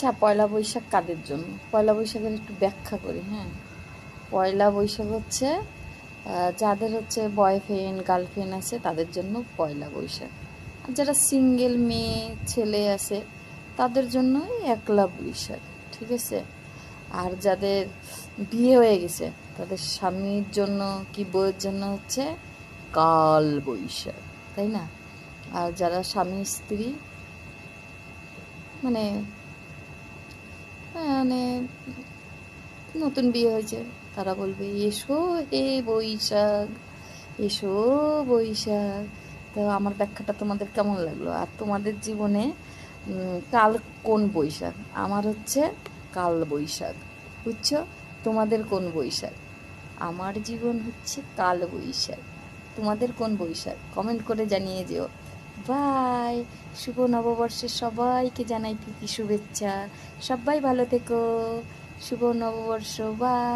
আচ্ছা, পয়লা বৈশাখ কাদের জন্য? পয়লা বৈশাখের একটু ব্যাখ্যা করি। হ্যাঁ, পয়লা বৈশাখ হচ্ছে যাদের হচ্ছে বয়ফ্রেন্ড গার্লফ্রেন্ড আছে তাদের জন্য পয়লা বৈশাখ। আর যারা সিঙ্গেল মেয়ে ছেলে আছে তাদের জন্যই একলা বৈশাখ। ঠিক আছে? আর যাদের বিয়ে হয়ে গেছে তাদের স্বামীর জন্য কি বউয়ের জন্য হচ্ছে কাল বৈশাখ, তাই না? আর যারা স্বামী স্ত্রী মানে মানে নতুন বিয়ে হয়েছে তারা বলবে এসো হে বৈশাখ, এসো বৈশাখ। তো আমার ব্যাখ্যাটা তোমাদের কেমন লাগলো? আর তোমাদের জীবনে কাল কোন বৈশাখ? আমার হচ্ছে কাল বৈশাখ, বুঝছো? তোমাদের কোন বৈশাখ? আমার জীবন হচ্ছে কাল বৈশাখ। তোমাদের কোন বৈশাখ? কমেন্ট করে জানিয়ে যেও। বাই। শুভ নববর্ষের সবাইকে জানাই প্রীতি শুভেচ্ছা। সবাই ভালো থেকো। শুভ নববর্ষ। বাই।